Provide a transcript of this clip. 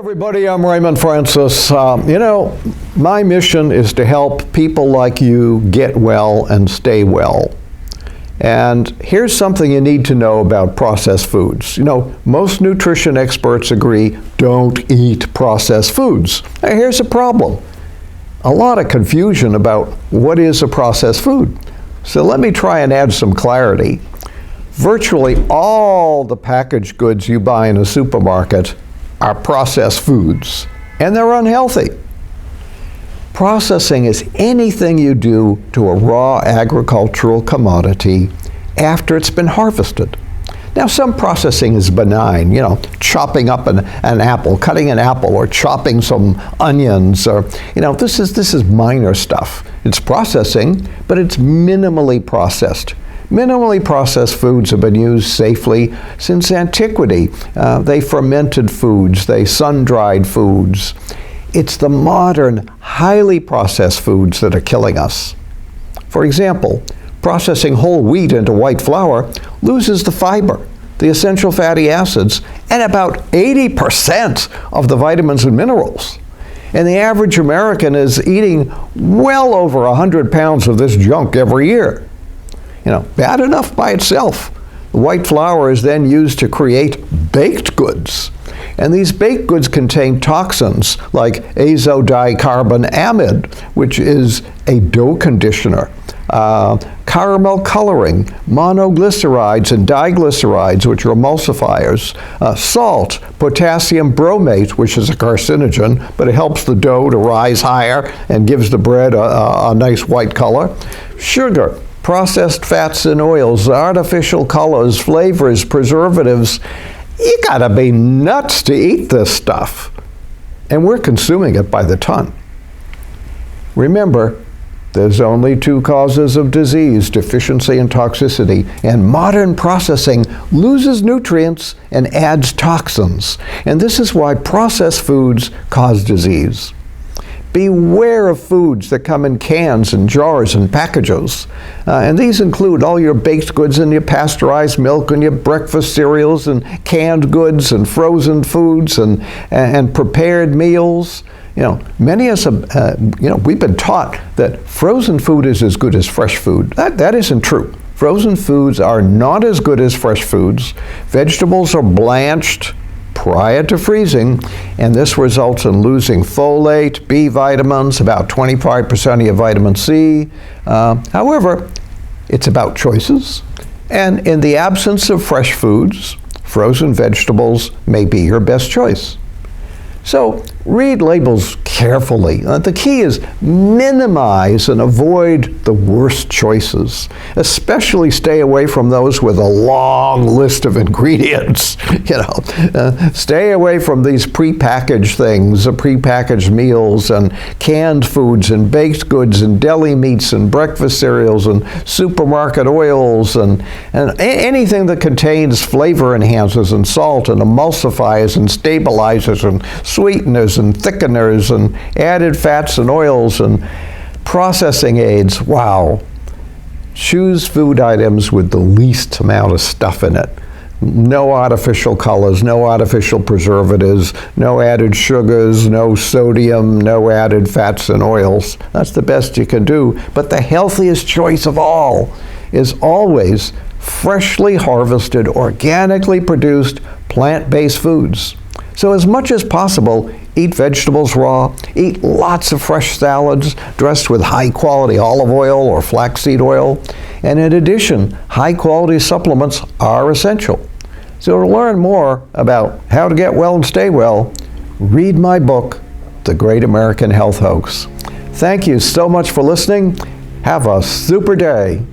Everybody, I'm Raymond Francis. My mission is to help people like you get well and stay well. And here's something you need to know about processed foods. Most nutrition experts agree, don't eat processed foods. Now, here's a problem. A lot of confusion about what is a processed food. So let me try and add some clarity. Virtually all the packaged goods you buy in a supermarket are processed foods, and they're unhealthy. Processing is anything you do to a raw agricultural commodity after it's been harvested. Now, some processing is benign, chopping up an apple, cutting an apple, or chopping some onions, or, this is minor stuff. It's processing, but it's minimally processed. Minimally processed foods have been used safely since antiquity. They fermented foods, they sun-dried foods. It's the modern, highly processed foods that are killing us. For example, processing whole wheat into white flour loses the fiber, the essential fatty acids, and about 80% of the vitamins and minerals. And the average American is eating well over 100 pounds of this junk every year. Bad enough by itself. The white flour is then used to create baked goods. And these baked goods contain toxins like azodicarbonamide, which is a dough conditioner, caramel coloring, monoglycerides and diglycerides, which are emulsifiers, salt, potassium bromate, which is a carcinogen, but it helps the dough to rise higher and gives the bread a nice white color, sugar, processed fats and oils, artificial colors, flavors, preservatives. You gotta be nuts to eat this stuff. And we're consuming it by the ton. Remember, there's only two causes of disease, deficiency and toxicity, and modern processing loses nutrients and adds toxins. And this is why processed foods cause disease. Beware of foods that come in cans and jars and packages. And these include all your baked goods and your pasteurized milk and your breakfast cereals and canned goods and frozen foods and prepared meals. Many of us, we've been taught that frozen food is as good as fresh food. That isn't true. Frozen foods are not as good as fresh foods. Vegetables are blanched prior to freezing, and this results in losing folate, B vitamins, about 25% of your vitamin C. However, it's about choices, and in the absence of fresh foods, frozen vegetables may be your best choice. So read labels carefully. The key is minimize and avoid the worst choices. Especially stay away from those with a long list of ingredients. Stay away from these prepackaged things, prepackaged meals and canned foods and baked goods and deli meats and breakfast cereals and supermarket oils and anything that contains flavor enhancers and salt and emulsifiers and stabilizers and sweeteners and thickeners and added fats and oils and processing aids. Wow. Choose food items with the least amount of stuff in it. No artificial colors, no artificial preservatives, no added sugars, no sodium, no added fats and oils. That's the best you can do. But the healthiest choice of all is always freshly harvested, organically produced, plant-based foods. So as much as possible, eat vegetables raw, eat lots of fresh salads dressed with high-quality olive oil or flaxseed oil, and in addition, high-quality supplements are essential. So to learn more about how to get well and stay well, read my book, The Great American Health Hoax. Thank you so much for listening. Have a super day.